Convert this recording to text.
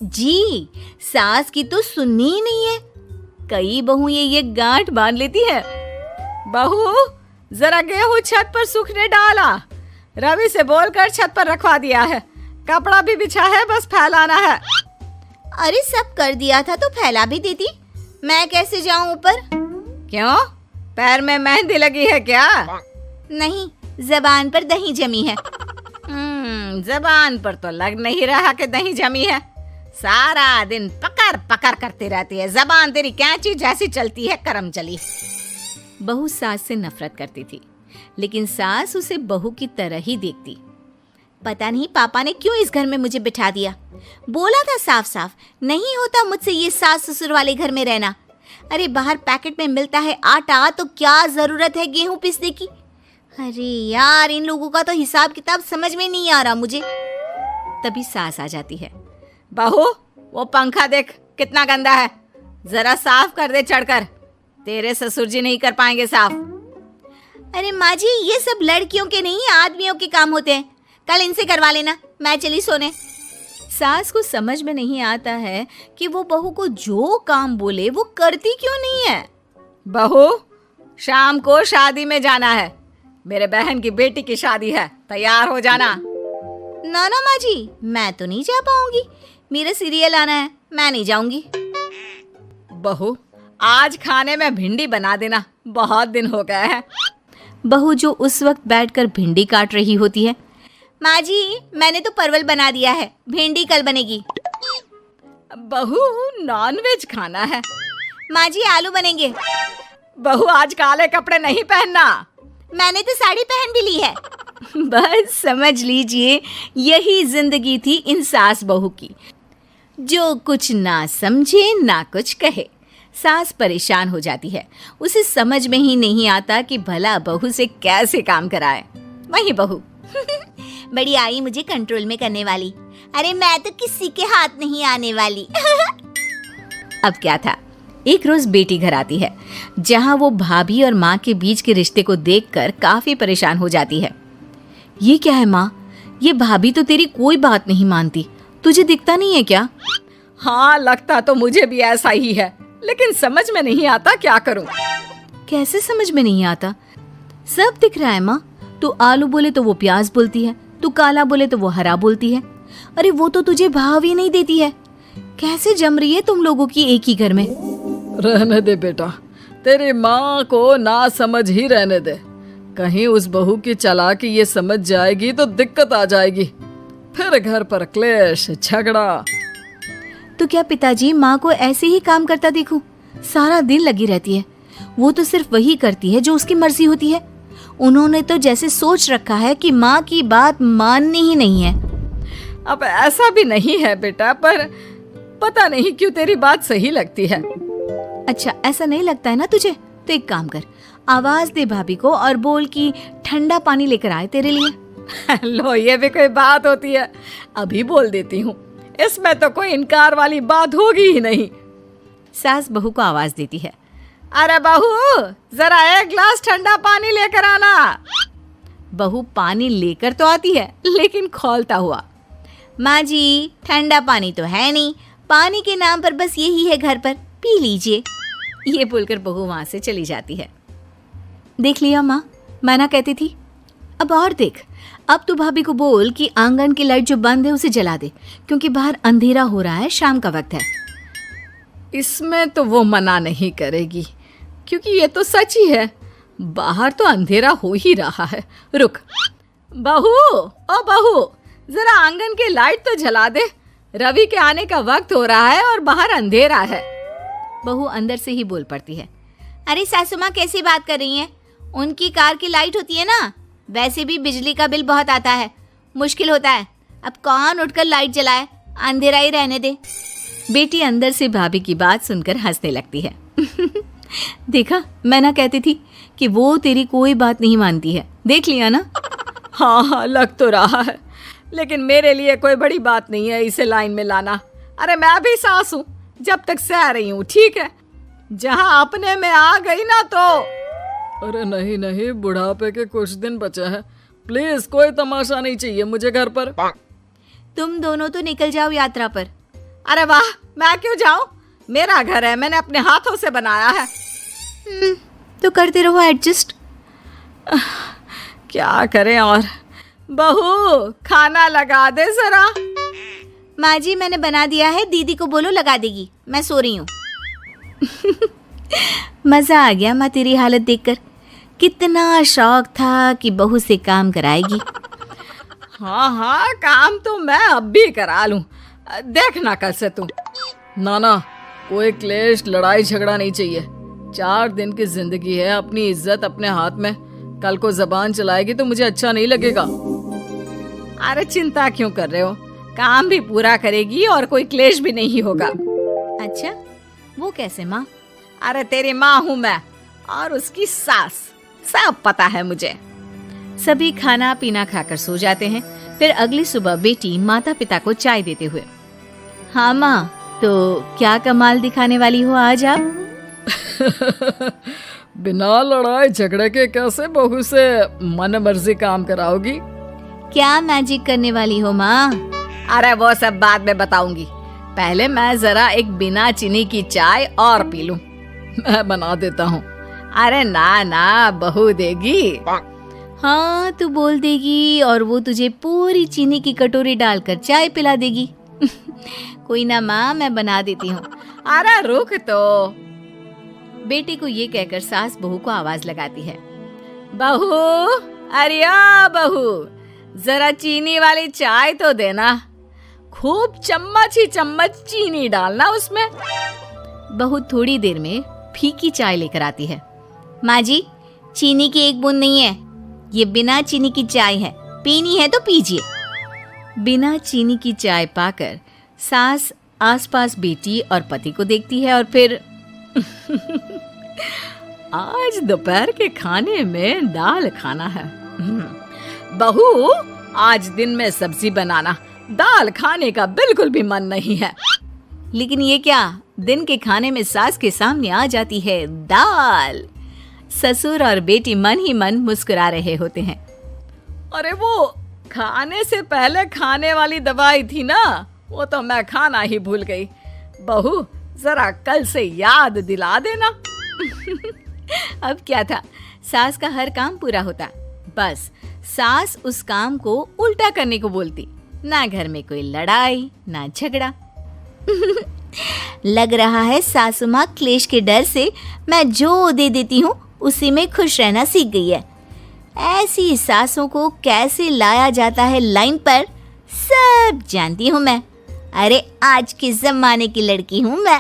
जी, सास की तो सुननी ही नहीं है। कई बहू ये गांठ बांध लेती है। बहू, जरा गेहूं छत पर सूखने डाला। रवि से बोलकर छत पर रखवा दिया है। कपड़ा भी बिछा है, बस फैलाना है। अरे सब कर दिया था तो फैला भी देती। मैं कैसे जाऊं ऊपर? क्यों, पैर में मेहंदी लगी है क्या? नहीं, जबान पर दही जमी है। जबान पर तो लग नहीं रहा कि दही जमी है। सारा दिन पकड़ पकड़ करती रहती है। जबान तेरी कैंची जैसी चलती है, करम चली। बहू सास से नफरत करती थी, लेकिन सास उसे बहू की तरह ही देखती। पता नहीं पापा ने क्यों इस घर में मुझे बिठा दिया। बोला था साफ साफ, नहीं होता मुझसे ये सास ससुर वाले घर में रहना। अरे बाहर पैकेट में मिलता है आटा, तो क्या जरूरत है गेहूं पीसने की। अरे यार, इन लोगों का तो हिसाब किताब समझ में नहीं आ रहा मुझे। तभी सास आ जाती है। बहू, वो पंखा देख कितना गंदा है, जरा साफ कर दे चढ़कर। तेरे ससुर जी नहीं कर पाएंगे साफ। अरे माँ जी, ये सब लड़कियों के नहीं आदमियों के काम होते हैं। कल इनसे करवा लेना, मैं चली सोने। सास को समझ में नहीं आता है कि वो बहू को जो काम बोले वो करती क्यों नहीं है। बहू, शाम को शादी में जाना है। मेरे बहन की बेटी की शादी है, तैयार हो जाना। ना ना माँ जी, मैं तो नहीं जा पाऊंगी। मेरा सीरियल आना है, मैं नहीं जाऊंगी। बहू, आज खाने में भिंडी बना देना, बहुत दिन हो गए हैं। बहू जो उस वक्त बैठकर भिंडी काट रही होती है। माँ जी, मैंने तो परवल बना दिया है, भिंडी कल बनेगी। बहू, नॉनवेज खाना है। माँ जी, आलू बनेंगे। बहू, आज काले कपड़े नहीं पहनना। मैंने तो साड़ी पहन भी ली है। बस समझ लीजिए, यही जिंदगी थी इन सास बहू की, जो कुछ ना समझे ना कुछ कहे। सास परेशान हो जाती है, उसे समझ में ही नहीं आता कि भला बहू से कैसे काम कराए। वही बहू बड़ी आई मुझे कंट्रोल में करने वाली। अरे मैं तो किसी के हाथ नहीं आने वाली। अब क्या था, एक रोज बेटी घर आती है, जहां वो भाभी और माँ के बीच के रिश्ते को देखकर काफी परेशान हो जाती है। ये क्या है माँ, ये भाभी तो तेरी कोई बात नहीं मानती, तुझे दिखता नहीं है क्या? हाँ, लगता तो मुझे भी ऐसा ही है, लेकिन समझ में नहीं आता क्या करूं। कैसे समझ में नहीं आता? सब दिख रहा है माँ। तू आलू बोले तो वो प्याज बोलती है, तू काला बोले तो वो हरा बोलती है। अरे वो तो तुझे भाव ही नहीं देती है। कैसे जम रही है तुम लोगों की एक ही घर में? रहने दे बेटा, तेरी माँ को ना समझ ही रहने दे। कहीं उस बहू की चालाकी ये समझ जाएगी तो दिक्कत आ जाएगी, फिर घर पर क्लेश झगड़ा। तो क्या पिताजी माँ को ऐसे ही काम करता देखूं? सारा दिन लगी रहती है। वो तो सिर्फ वही करती है जो उसकी मर्जी होती है। उन्होंने तो जैसे सोच रखा है कि माँ की बात माननी ही नहीं है। अब ऐसा भी नहीं है बेटा, पर पता नहीं क्यों तेरी बात सही लगती है। अच्छा, ऐसा नहीं लगता है ना तुझे? तो एक काम कर, आवाज दे भाभी को और बोल कि ठंडा पानी लेकर आए तेरे लिए। लो, ये भी कोई बात होती है? अभी बोल देती हूँ, इसमें तो कोई इनकार वाली बात होगी ही नहीं। सास बहू को आवाज देती है। अरे बहू, जरा एक ग्लास ठंडा पानी लेकर आना। बहू पानी लेकर तो आती है, लेकिन खौलता हुआ। माँ जी, ठंडा पानी तो है नहीं, पानी के नाम पर बस यही है घर पर, पी लीजिए। ये बोलकर बहू वहां से चली जाती है। देख लिया माँ, मैं ना कहती थी। अब और देख, अब तू भाभी को बोल कि आंगन की लाइट जो बंद है उसे जला दे, क्योंकि बाहर अंधेरा हो रहा है, शाम का वक्त है। इसमें तो वो मना नहीं करेगी, क्योंकि ये तो सच ही है, बाहर तो अंधेरा हो ही रहा है। रुक बहू, ओ बहू, जरा आंगन की लाइट तो जला दे। रवि के आने का वक्त हो रहा है और बाहर अंधेरा है। बहू अंदर से ही बोल पड़ती है। अरे सासू माँ, कैसी बात कर रही हैं? उनकी कार की लाइट होती है ना, वैसे भी बिजली का बिल बहुत आता है, मुश्किल होता है। अब कौन उठकर लाइट जलाए, अंधेरा ही रहने दे। बेटी अंदर से भाभी की बात सुनकर हंसने लगती है। देखा, मैं ना कहती थी कि वो तेरी कोई बात नहीं मानती है, देख लिया ना। हाँ, लग तो रहा है, लेकिन मेरे लिए कोई बड़ी बात नहीं है इसे लाइन में लाना। अरे मैं भी सास हूँ, जब तक सह रही हूँ, ठीक है। जहाँ अपने में आ गई ना तो। अरे नहीं नहीं, बुढ़ापे के कुछ दिन बचे हैं, प्लीज कोई तमाशा नहीं चाहिए मुझे घर पर। तुम दोनों तो निकल जाओ यात्रा पर, अरे वाह, मैं क्यों जाऊं? मेरा घर है, मैंने अपने हाथों से बनाया है। तो करते रहो एडजस्ट। क्या करें और। बहू, खाना लगा दे जरा। माँ जी, मैंने बना दिया है, दीदी को बोलो लगा देगी, मैं सो रही हूँ। मजा आ गया माँ तेरी हालत देखकर। कितना शौक था कि बहू से काम कराएगी। हाँ हाँ, काम तो मैं अब भी करा लूं। देखना कल से तू। ना, कोई क्लेश लड़ाई झगड़ा नहीं चाहिए। 4 दिन की जिंदगी है, अपनी इज्जत अपने हाथ में। कल को जबान चलाएगी तो मुझे अच्छा नहीं लगेगा। अरे चिंता क्यों कर रहे हो, काम भी पूरा करेगी और कोई क्लेश भी नहीं होगा। अच्छा, वो कैसे माँ? अरे तेरी माँ हूँ मैं और उसकी सास, सब पता है मुझे। सभी खाना पीना खाकर सो जाते हैं। फिर अगली सुबह बेटी माता पिता को चाय देते हुए, हाँ माँ, तो क्या कमाल दिखाने वाली हो आज आप? बिना लड़ाई झगड़े के कैसे बहू से मन मर्जी काम कराओगी? क्या मैजिक करने वाली हो माँ? अरे वो सब बाद में बताऊंगी, पहले मैं जरा एक बिना चीनी की चाय और पी लूं। मैं बना देता हूँ। अरे ना, बहू देगी। हाँ, तू बोल देगी और वो तुझे पूरी चीनी की कटोरी डालकर चाय पिला देगी। कोई ना माँ, मैं बना देती हूँ। अरे रुक तो। बेटे को ये कहकर सास बहू को आवाज लगाती है, बहू, अरे बहू, जरा चीनी वाली चाय तो देना। खूब चम्मच ही चम्मच चीनी डालना उसमें। बहू थोड़ी देर में फीकी चाय लेकर आती है। माँ जी, चीनी की एक बूंद नहीं है, ये बिना चीनी की चाय है, पीनी है तो पीजिए। बिना चीनी की चाय पाकर सास आसपास बेटी और पति को देखती है और फिर आज दोपहर के खाने में दाल खाना है। बहू, आज दिन में सब्जी बनाना, दाल खाने का बिल्कुल भी मन नहीं है। लेकिन ये क्या, दिन के खाने में सास के सामने आ जाती है दाल। ससुर और बेटी मन ही मन मुस्कुरा रहे होते हैं। अरे वो खाने से पहले खाने वाली दवाई थी ना, वो तो मैं खाना ही भूल गई। बहू, जरा कल से याद दिला देना। अब क्या था, सास का हर काम पूरा होता, बस सास उस काम को उल्टा करने को बोलती। ना घर में कोई लड़ाई, ना झगड़ा। लग रहा है सासू माँ क्लेश के डर से मैं जो दे देती हूँ उसी में खुश रहना सीख गई है। ऐसी सासों को कैसे लाया जाता है लाइन पर, सब जानती हूँ मैं। अरे आज के जमाने की लड़की हूँ मैं।